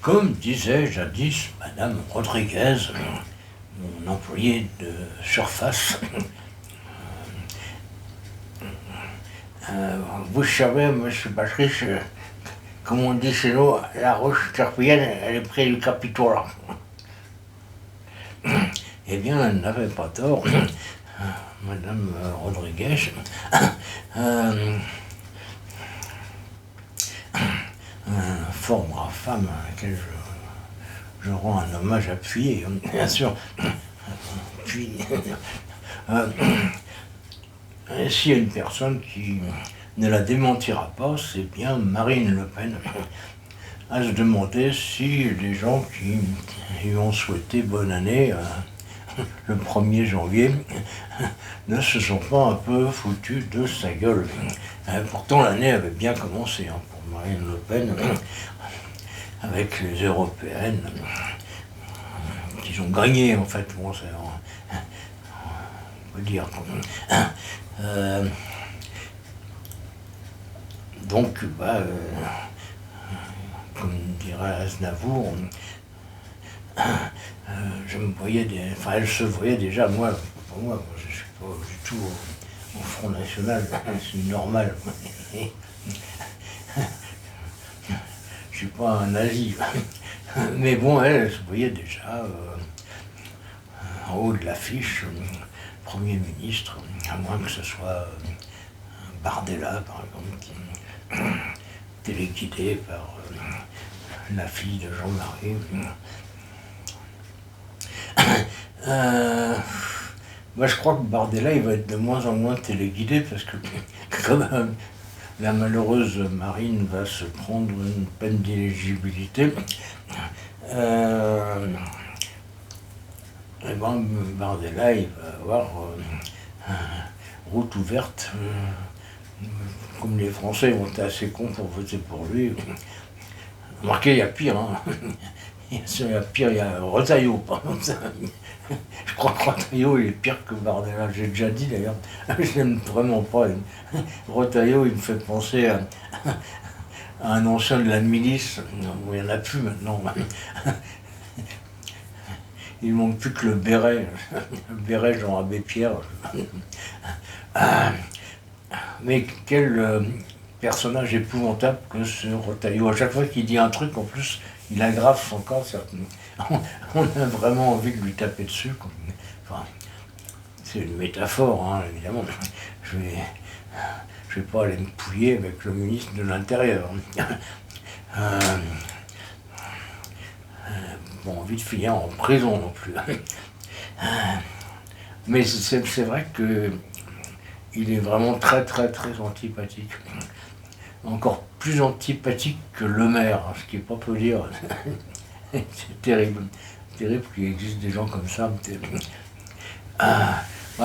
Comme disait jadis Madame Rodriguez, mon employé de surface, vous savez, monsieur Patrice, comme on dit chez nous, la roche terpienne, elle est près du Capitole. Eh bien, elle n'avait pas tort, Madame Rodriguez. Fort brave femme à laquelle je rends un hommage appuyé, bien sûr. Puis, s'il y a une personne qui ne la démentira pas, c'est bien Marine Le Pen. À se demander si les gens qui lui ont souhaité bonne année le 1er janvier ne se sont pas un peu foutus de sa gueule. Pourtant, l'année avait bien commencé pour Marine Le Pen, avec les européennes qui ont gagné, en fait. Bon, on peut dire. Donc, comme dirait Aznavour, je me voyais, elle se voyait déjà, moi, pour moi, je ne suis pas du tout au Front National, c'est normal. Je suis pas un nazi. Mais bon, elle se voyait déjà en haut de l'affiche, Premier ministre, à moins que ce soit Bardella, par exemple, qui téléguidé par la fille de Jean-Marie. Moi, je crois que Bardella, il va être de moins en moins téléguidé parce que, comme la malheureuse Marine va se prendre une peine d'éligibilité, Bardella, il va avoir route ouverte. Comme les Français ont été assez cons pour voter pour lui. Remarquez, il y a pire. Il y a pire, il y a Retailleau, par exemple. Je crois que Retailleau, il est pire que Bardella. J'ai déjà dit d'ailleurs, je l'aime vraiment pas. Retailleau, il me fait penser à un ancien de la milice. Il n'y en a plus maintenant. Il ne manque plus que le béret. Le béret Jean Abbé Pierre. Mais quel personnage épouvantable que ce Retailleau. À chaque fois qu'il dit un truc, en plus, il aggrave son cas. On a vraiment envie de lui taper dessus. Enfin, c'est une métaphore, évidemment. Je vais pas aller me pouiller avec le ministre de l'Intérieur. Pas envie de finir en prison non plus. Mais c'est vrai que il est vraiment très très très antipathique. Encore plus antipathique que le maire, ce qui n'est pas peu dire. C'est terrible. Terrible qu'il existe des gens comme ça.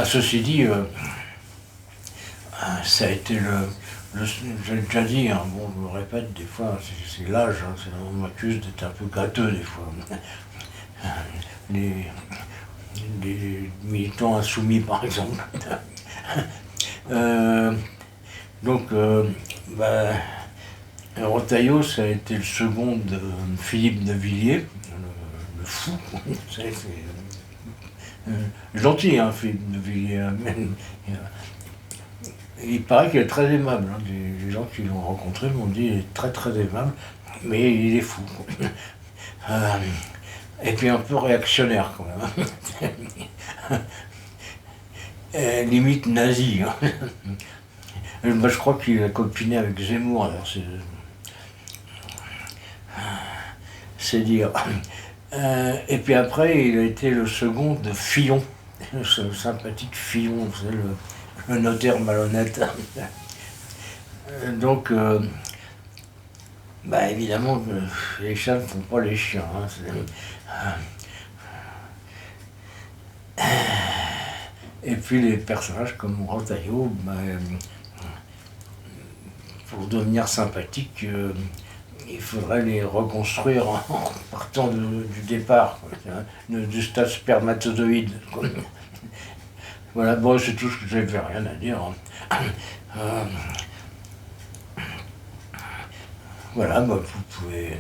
Ceci dit, ça a été j'ai déjà dit, bon, je me répète, des fois, c'est l'âge, on m'accuse d'être un peu gâteux des fois. Les militants insoumis, par exemple. Retailleau, ça a été le second de Philippe de Villiers, le fou. C'est gentil, Philippe de Villiers. Il paraît qu'il est très aimable. Les gens qui l'ont rencontré m'ont dit qu'il est très très aimable, mais il est fou. Et puis un peu réactionnaire quand même. Limite nazi. Je crois qu'il a copiné avec Zemmour, alors c'est dire. Et puis après, il a été le second de Fillon, ce sympathique Fillon, vous savez, le notaire malhonnête. Donc, évidemment, les chats ne font pas les chiens. Et puis les personnages comme Retailleau, pour devenir sympathiques, il faudrait les reconstruire en partant du départ, du stade spermatozoïde. Voilà, bon, c'est tout ce que j'avais, rien à dire. Voilà, vous pouvez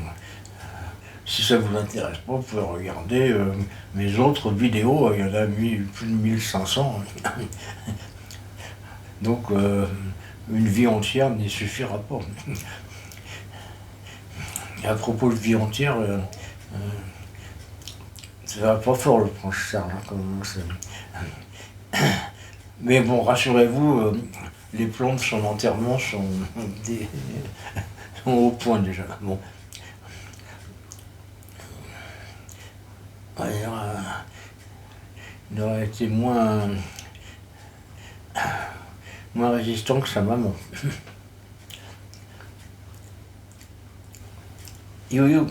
si ça vous intéresse pas, vous pouvez regarder mes autres vidéos, il y en a plus de 1500. Donc une vie entière n'y suffira pas. Et à propos de vie entière, ça va pas fort le prince Charles, hein, mais bon, rassurez-vous, les plans de son enterrement sont, sont au point déjà. Bon. Alors, il aurait été moins résistant que sa maman. Yo yo.